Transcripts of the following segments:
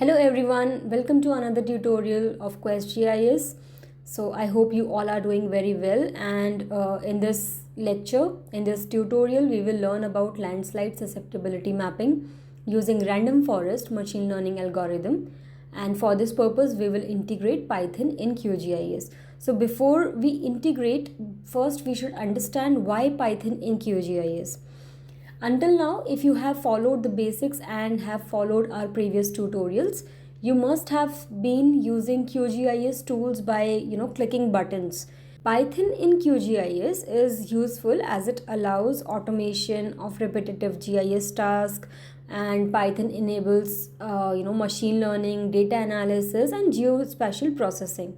Hello everyone, welcome to another tutorial of QGIS. So I hope you all are doing very well, and in this tutorial, we will learn about landslide susceptibility mapping using random forest machine learning algorithm. And for this purpose, we will integrate Python in QGIS. So before we integrate, first we should understand why Python in QGIS. Until now, if you have followed the basics and have followed our previous tutorials, you must have been using QGIS tools by clicking buttons. Python in QGIS is useful as it allows automation of repetitive GIS tasks, and Python enables machine learning, data analysis, and geospatial processing.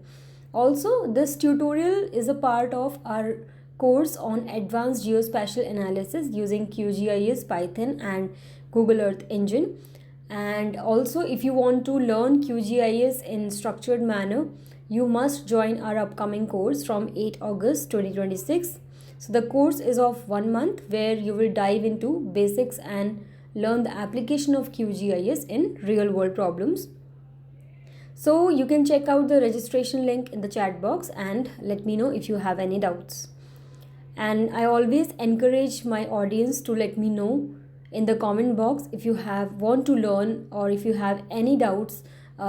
Also, this tutorial is a part of our course on Advanced Geospatial analysis using QGIS Python and Google Earth Engine. And also, if you want to learn QGIS in structured manner, you must join our upcoming course from 8 August 2026. So the course is of 1 month, where you will dive into basics and learn the application of QGIS in real world problems. So you can check out the registration link in the chat box and let me know if you have any doubts. And I always encourage my audience to let me know in the comment box if you want to learn, or if you have any doubts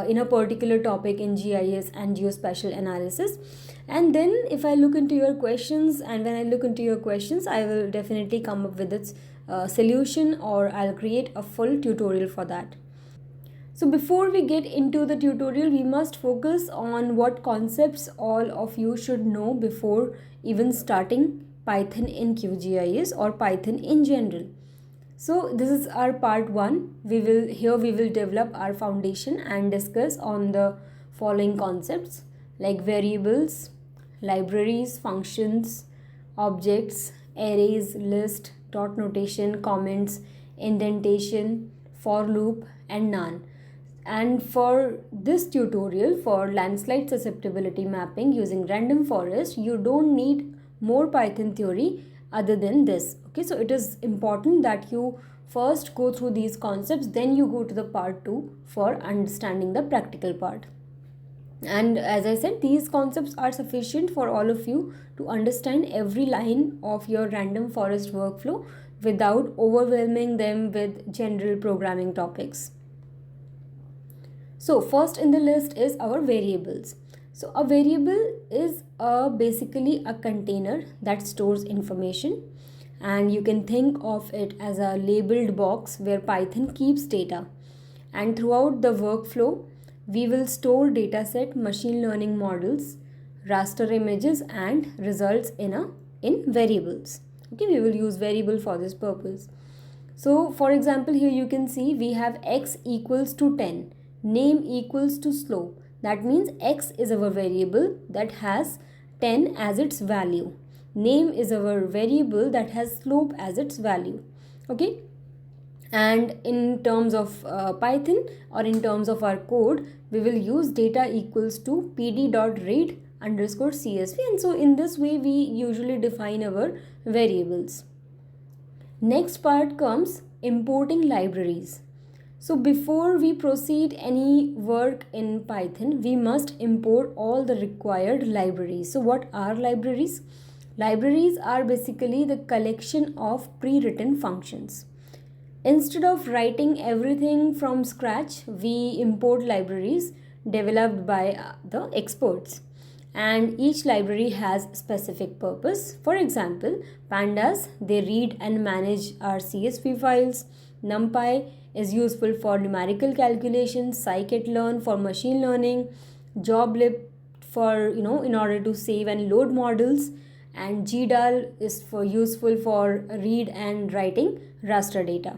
in a particular topic in GIS and geospatial analysis. And then if I look into your questions, and when I look into your questions, I will definitely come up with its solution, or I'll create a full tutorial for that. So before we get into the tutorial, we must focus on what concepts all of you should know before even starting Python in QGIS or Python in general. So this is our part 1. We will develop our foundation and discuss on the following concepts like variables, libraries, functions, objects, arrays, list, dot notation, comments, indentation, for loop, and none. And for this tutorial, for landslide susceptibility mapping using random forest, you don't need more Python theory other than this. Okay, so it is important that you first go through these concepts, then you go to the part 2 for understanding the practical part. And as I said, these concepts are sufficient for all of you to understand every line of your random forest workflow without overwhelming them with general programming topics. So first in the list is our variables. So a variable is basically a container that stores information, and you can think of it as a labeled box where Python keeps data. And throughout the workflow, we will store dataset, machine learning models, raster images, and results in variables. Okay, we will use variable for this purpose. So for example, here you can see we have x equals to 10, name equals to slope. That means x is our variable that has 10 as its value. Name is our variable that has slope as its value. Okay. And in terms of Python, or in terms of our code, we will use data equals to pd.read underscore csv. And so in this way, we usually define our variables. Next part comes importing libraries. So before we proceed any work in Python, we must import all the required libraries. So what are libraries? Libraries are basically the collection of pre-written functions. Instead of writing everything from scratch, we import libraries developed by the experts. And each library has specific purpose. For example, pandas, they read and manage our CSV files. NumPy is useful for numerical calculations, scikit-learn for machine learning, joblib for in order to save and load models, and GDAL is useful for read and writing raster data.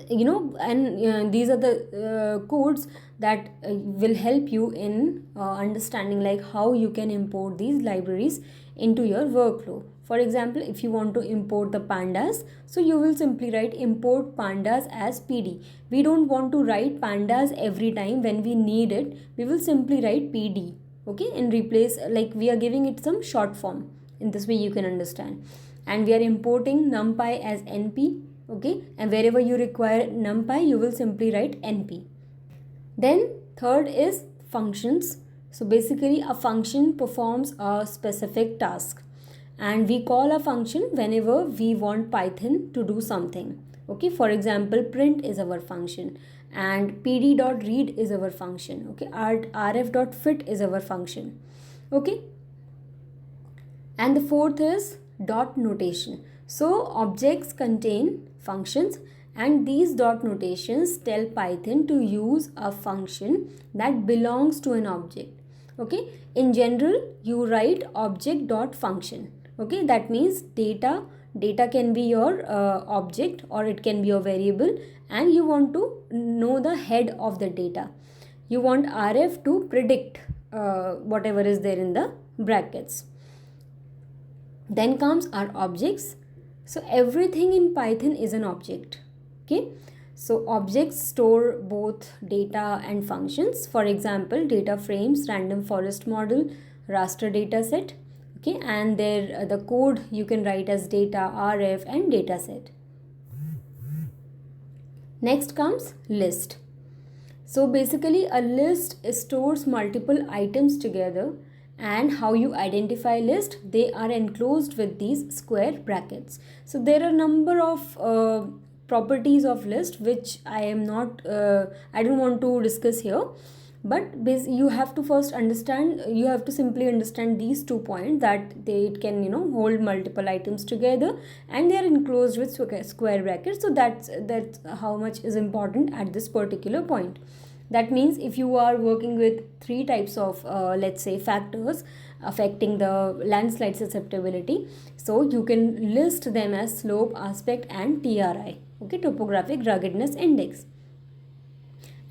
These are the codes that will help you in understanding like how you can import these libraries into your workflow. For example, if you want to import the pandas, so you will simply write import pandas as pd. We don't want to write pandas every time when we need it. We will simply write pd, okay, and replace, like we are giving it some short form. In this way you can understand. And we are importing numpy as np, okay, and wherever you require numpy, you will simply write np. Then third is functions. So basically a function performs a specific task, and we call a function whenever we want Python to do something. Okay, for example, print is our function, and pd.read is our function. Okay, rf.fit is our function. Okay, and the fourth is dot notation. So objects contain functions, and these dot notations tell Python to use a function that belongs to an object. Okay, in general you write object dot function. Okay, that means data can be your object, or it can be your variable, and you want to know the head of the data. You want rf to predict whatever is there in the brackets. Then comes our objects. So everything in Python is an object. Okay, so objects store both data and functions. For example, data frames, random forest model, raster data set. Okay, and there the code you can write as data, rf, and data set. Next comes list. So basically a list stores multiple items together, and how you identify list, they are enclosed with these square brackets. So there are a number of properties of list which I don't want to discuss here, but you have to first understand, you have to simply understand these 2 points, that it can hold multiple items together and they are enclosed with square brackets. So that's how much is important at this particular point. That means if you are working with 3 types of let's say factors affecting the landslide susceptibility, so you can list them as slope, aspect, and TRI. Okay, topographic ruggedness index.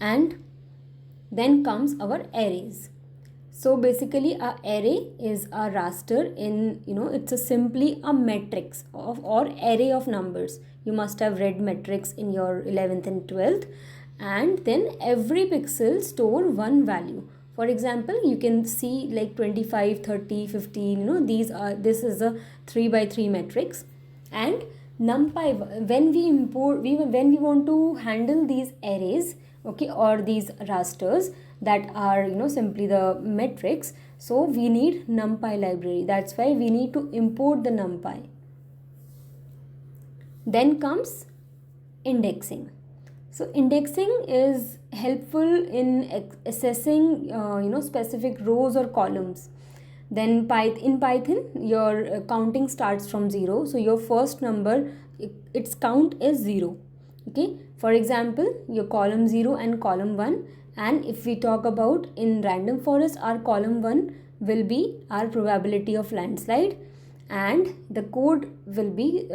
And then comes our arrays. So basically a array is a raster in it's simply a matrix of or array of numbers. You must have read matrix in your 11th and 12th. And then every pixel store one value. For example, you can see like 25, 30, 15, this is a 3 by 3 matrix. And numpy, when we want to handle these arrays, okay, or these rasters that are simply the matrix, so we need numpy library. That's why we need to import the numpy. Then comes indexing. So indexing is helpful in assessing specific rows or columns. Then in Python your counting starts from 0. So your first number, its count is 0. Okay, for example, your column 0 and column 1. And if we talk about in random forest, our column 1 will be our probability of landslide, and the code will be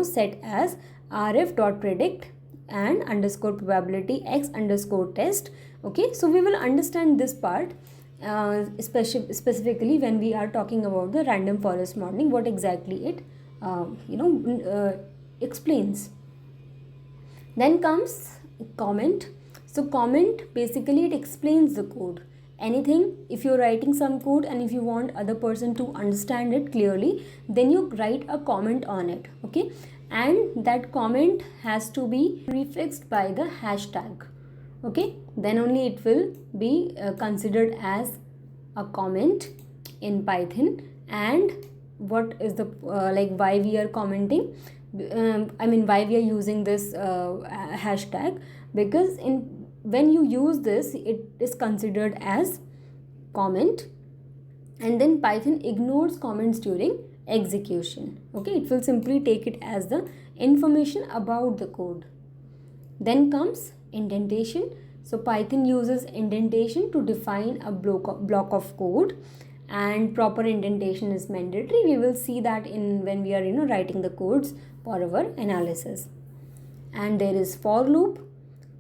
set as rf.predict and underscore probability x underscore test. Okay, so we will understand this part specifically when we are talking about the random forest modeling, what exactly it explains. Then comes comment. So comment, basically it explains the code. Anything, if you're writing some code and if you want other person to understand it clearly, then you write a comment on it. Okay, and that comment has to be prefixed by the hashtag. Okay, then only it will be considered as a comment in Python. And what is the why we are commenting, why we are using this hashtag, because when you use this, it is considered as comment, and then Python ignores comments during execution. Okay, it will simply take it as the information about the code. Then comes indentation. So Python uses indentation to define a block of code, and proper indentation is mandatory. We will see that when we are writing the codes for our analysis. And there is for loop.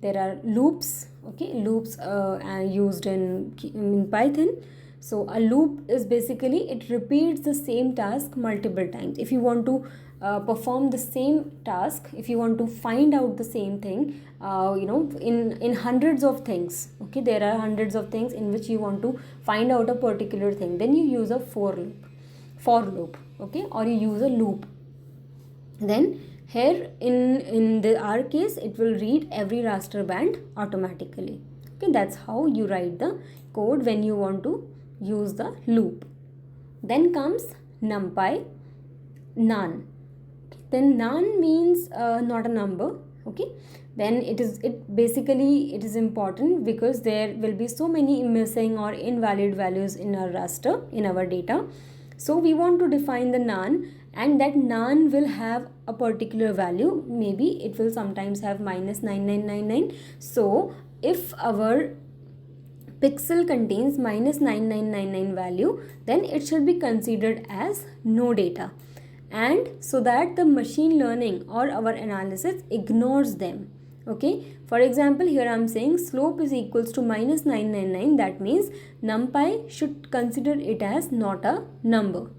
There are loops. Okay, loops are used in Python. So a loop is basically, it repeats the same task multiple times. If you want to perform the same task, if you want to find out the same thing, in hundreds of things, okay, there are hundreds of things in which you want to find out a particular thing, then you use a for loop, okay, or you use a loop. Then here in our case, it will read every raster band automatically. Okay, that's how you write the code when you want to use the loop. Then comes numpy, none. Then none means not a number. Okay, then it is important because there will be so many missing or invalid values in our raster, in our data. So we want to define the none, and that none will have a particular value. Maybe it will sometimes have minus 9999. So if our pixel contains minus 9999 value, then it should be considered as no data, and so that the machine learning or our analysis ignores them. Okay, for example, here I am saying slope is equals to minus 999. That means numpy should consider it as not a number.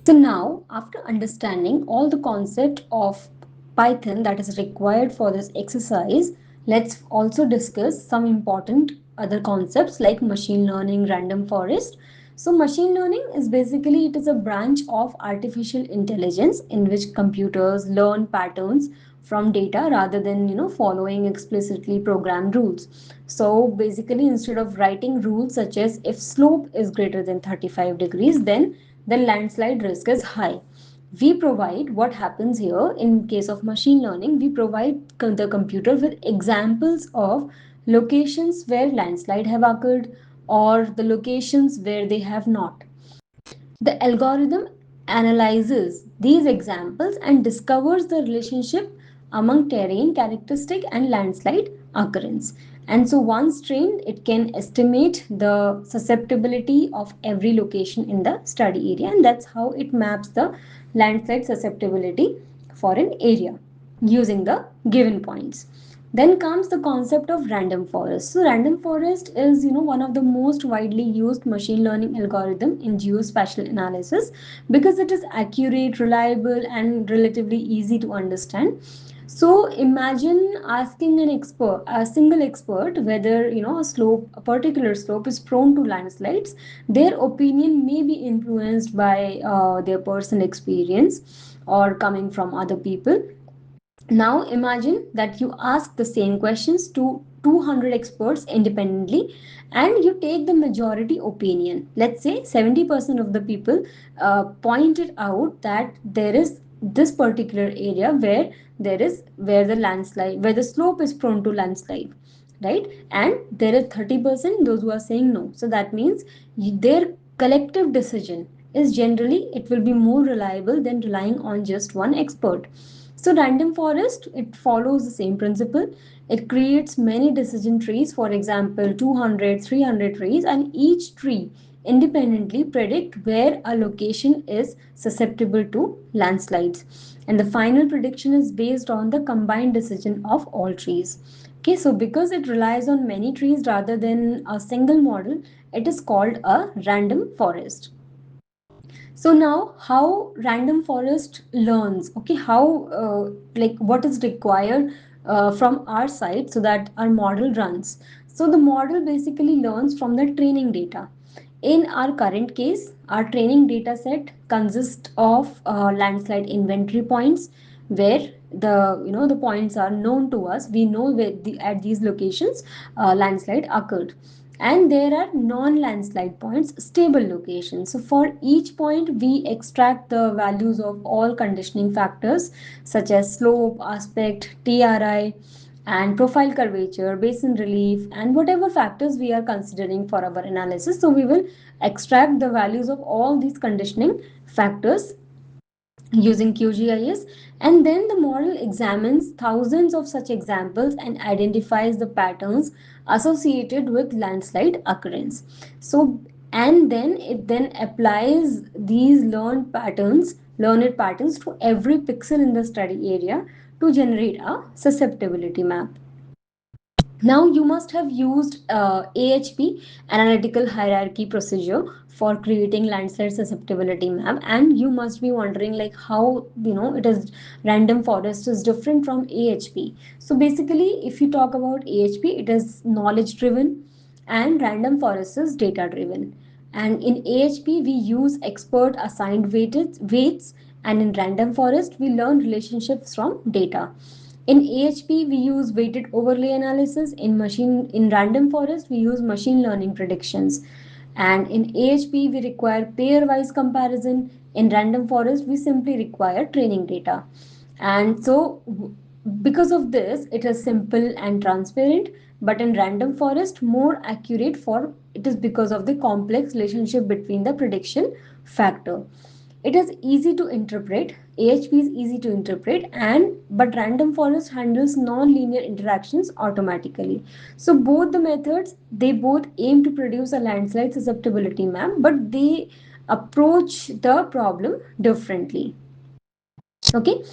So now, after understanding all the concept of Python that is required for this exercise, let's also discuss some important other concepts like machine learning, random forest. So machine learning is basically, it is a branch of artificial intelligence in which computers learn patterns from data rather than following explicitly programmed rules. So basically, instead of writing rules such as if slope is greater than 35 degrees, then the landslide risk is high. We provide, what happens here in case of machine learning, we provide the computer with examples of locations where landslide have occurred or the locations where they have not. The algorithm analyzes these examples and discovers the relationship among terrain characteristic and landslide occurrence. And so once trained, it can estimate the susceptibility of every location in the study area, and that's how it maps the landslide susceptibility for an area using the given points. Then comes the concept of random forest. So random forest is one of the most widely used machine learning algorithm in geospatial analysis because it is accurate, reliable, and relatively easy to understand. So imagine asking an expert, a single expert, whether a particular slope is prone to landslides. Their opinion may be influenced by their personal experience or coming from other people. Now imagine that you ask the same questions to 200 experts independently and you take the majority opinion. Let's say 70% of the people pointed out that there is this particular area where the landslide, where the slope is prone to landslide, right? And there is 30% those who are saying no. So that means their collective decision is generally, it will be more reliable than relying on just one expert. So random forest, it follows the same principle. It creates many decision trees, for example, 200, 300 trees, and each tree independently predict where a location is susceptible to landslides. And the final prediction is based on the combined decision of all trees. Okay, so because it relies on many trees rather than a single model, it is called a random forest. So now how random forest learns, okay, how like what is required from our side so that our model runs. So the model basically learns from the training data. In our current case, our training data set consists of landslide inventory points where the points are known to us. We know where at these locations landslide occurred, and there are non-landslide points, stable locations. So for each point we extract the values of all conditioning factors such as slope, aspect, TRI, and profile curvature, basin relief, and whatever factors we are considering for our analysis. So we will extract the values of all these conditioning factors using QGIS, and then the model examines thousands of such examples and identifies the patterns associated with landslide occurrence. So and then it then applies these learned patterns to every pixel in the study area to generate a susceptibility map. Now you must have used AHP, analytical hierarchy procedure, for creating landslide susceptibility map, and you must be wondering like how it is random forest is different from AHP. So basically, if you talk about AHP, it is knowledge driven, and random forest is data driven. And in AHP, we use expert assigned weights, and in random forest, we learn relationships from data. In AHP, we use weighted overlay analysis. In random forest, we use machine learning predictions. And in AHP, we require pair-wise comparison. In random forest, we simply require training data. And so, because of this, it is simple and transparent. But in random forest, more accurate for it is because of the complex relationship between the prediction factor. It is easy to interpret. AHP is easy to interpret, and but random forest handles non-linear interactions automatically. So both the methods, they both aim to produce a landslide susceptibility map, but they approach the problem differently. Okay.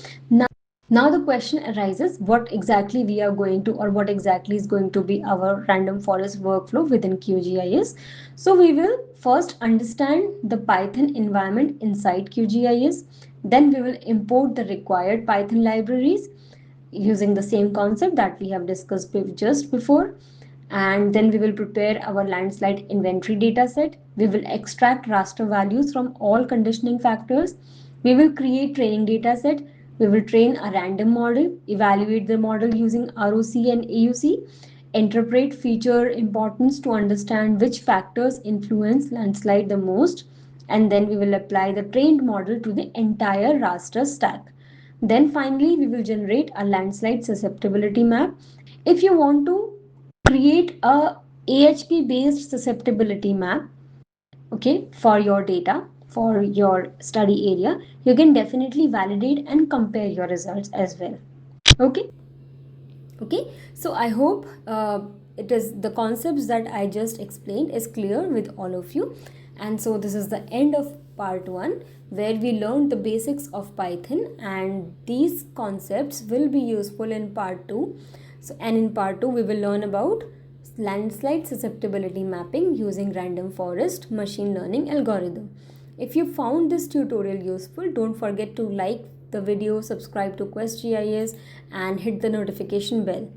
Now the question arises, what exactly we are going to, or what exactly is going to be our random forest workflow within QGIS. So we will first understand the Python environment inside QGIS. Then we will import the required Python libraries using the same concept that we have discussed just before. And then we will prepare our landslide inventory data set. We will extract raster values from all conditioning factors. We will create training data set. We will train a random model, evaluate the model using ROC and AUC, interpret feature importance to understand which factors influence landslide the most, and then we will apply the trained model to the entire raster stack. Then finally, we will generate a landslide susceptibility map. If you want to create a AHP based susceptibility map, okay, for your data, for your study area, you can definitely validate and compare your results as well. Okay. Okay, so I hope it is the concepts that I just explained is clear with all of you. And so this is the end of part 1, where we learned the basics of Python, and these concepts will be useful in part 2. So, and in part 2 we will learn about landslide susceptibility mapping using random forest machine learning algorithm. If you found this tutorial useful, don't forget to like the video, subscribe to QuestGIS, and hit the notification bell.